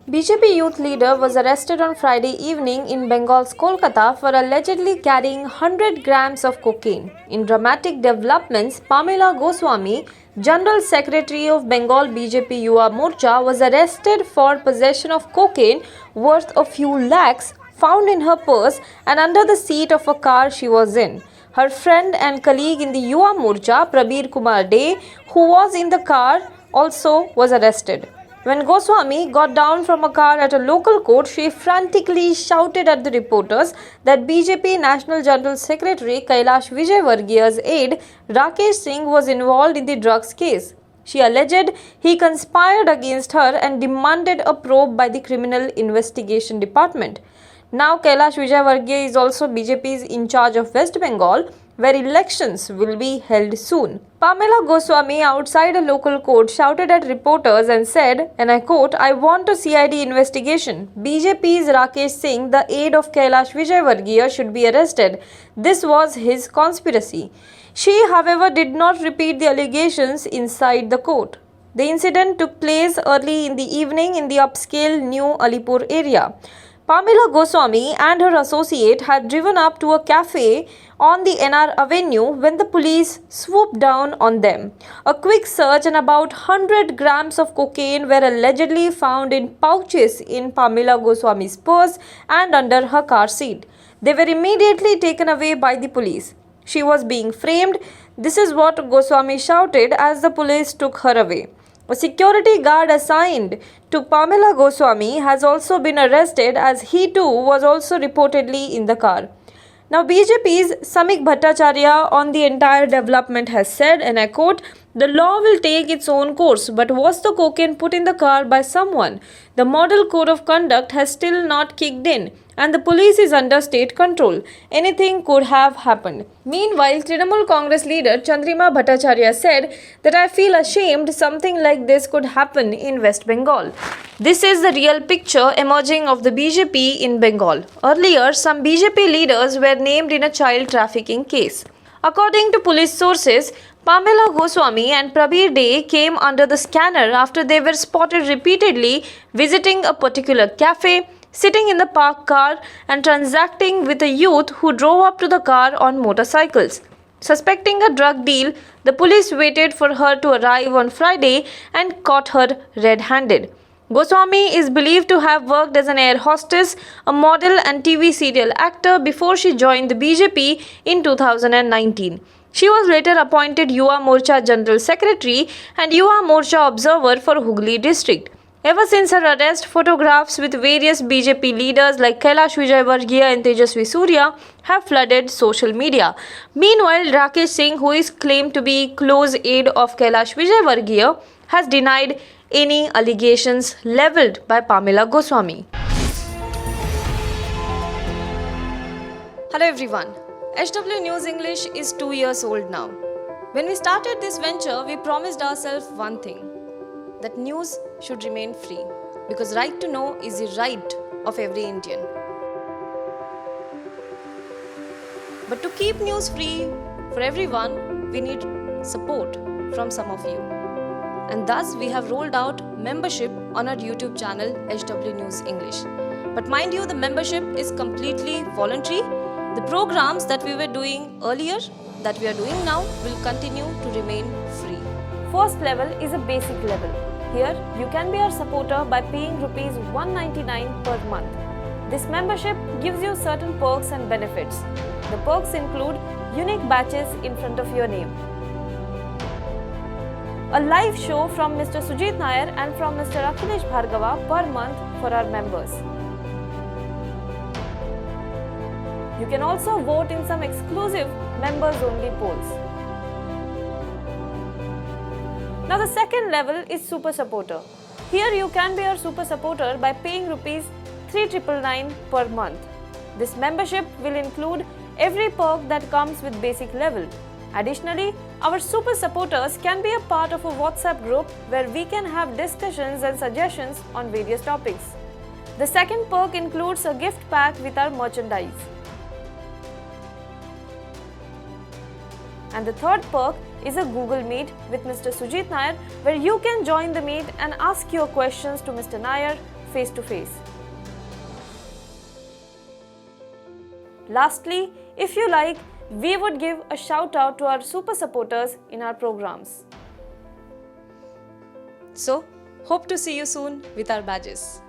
BJP youth leader was arrested on Friday evening in Bengal's Kolkata for allegedly carrying 100 grams of cocaine. In dramatic developments, Pamela Goswami, General Secretary of Bengal BJP Yuva Morcha, was arrested for possession of cocaine worth a few lakhs found in her purse and under the seat of a car she was in. Her friend and colleague in the Yuva Morcha, Prabir Kumar De, who was in the car, also was arrested. When Goswami got down from a car at a local court, she frantically shouted at the reporters that BJP National General Secretary Kailash Vijayvargiya's aide Rakesh Singh was involved in the drugs case. She alleged he conspired against her and demanded a probe by the Criminal Investigation Department. Now Kailash Vijayvargiya is also BJP's in charge of West Bengal, where elections will be held soon. Pamela Goswami, outside a local court, shouted at reporters and said, and I quote, "I want a CID investigation. BJP's Rakesh Singh, the aide of Kailash Vijayvargiya, should be arrested. This was his conspiracy." She, however, did not repeat the allegations inside the court. The incident took place early in the evening in the upscale New Alipur area. Pamela Goswami and her associate had driven up to a cafe on the NR Avenue when the police swooped down on them. A quick search and about 100 grams of cocaine were allegedly found in pouches in Pamela Goswami's purse and under her car seat. They were immediately taken away by the police. She was being framed. This is what Goswami shouted as the police took her away. A security guard assigned to Pamela Goswami has also been arrested as he too was also reportedly in the car. Now BJP's Samik Bhattacharya on the entire development has said, and I quote, "The law will take its own course, but was the cocaine put in the car by someone? The model code of conduct has still not kicked in and the police is under state control. Anything could have happened." Meanwhile, Trinamool Congress leader Chandrima Bhattacharya said that I feel ashamed something like this could happen in West Bengal. This is the real picture emerging of the BJP in Bengal. Earlier, some BJP leaders were named in a child trafficking case. According to police sources, Pamela Goswami and Prabir De came under the scanner after they were spotted repeatedly visiting a particular cafe, sitting in the parked car and transacting with a youth who drove up to the car on motorcycles. Suspecting a drug deal, the police waited for her to arrive on Friday and caught her red-handed. Goswami is believed to have worked as an air hostess, a model and TV serial actor before she joined the BJP in 2019. She was later appointed Yuva Morcha General Secretary and Yuva Morcha Observer for Hooghly District. Ever since her arrest, photographs with various BJP leaders like Kailash Vijayvargiya and Tejasvi Surya have flooded social media. Meanwhile, Rakesh Singh, who is claimed to be close aide of Kailash Vijayvargiya, has denied any allegations levelled by Pamela Goswami. Hello everyone. HW News English is 2 years old now. When we started this venture, we promised ourselves one thing, that news should remain free, because right to know is the right of every Indian. But to keep news free for everyone, we need support from some of you. And thus we have rolled out membership on our YouTube channel HW News English. But mind you, the membership is completely voluntary. The programs that we were doing earlier, that we are doing now, will continue to remain free. First level is a basic level. Here, you can be our supporter by paying Rs 199 per month. This membership gives you certain perks and benefits. The perks include unique badges in front of your name, a live show from Mr. Sujit Nair and from Mr. Akhilesh Bhargava per month for our members. You can also vote in some exclusive members-only polls. Now the second level is Super Supporter. Here you can be our Super Supporter by paying Rs 3,999 per month. This membership will include every perk that comes with basic level. Additionally, our Super Supporters can be a part of a WhatsApp group where we can have discussions and suggestions on various topics. The second perk includes a gift pack with our merchandise. And the third perk is a Google Meet with Mr. Sujit Nair, where you can join the meet and ask your questions to Mr. Nair face to face. Lastly, if you like, we would give a shout out to our super supporters in our programs. So, hope to see you soon with our badges.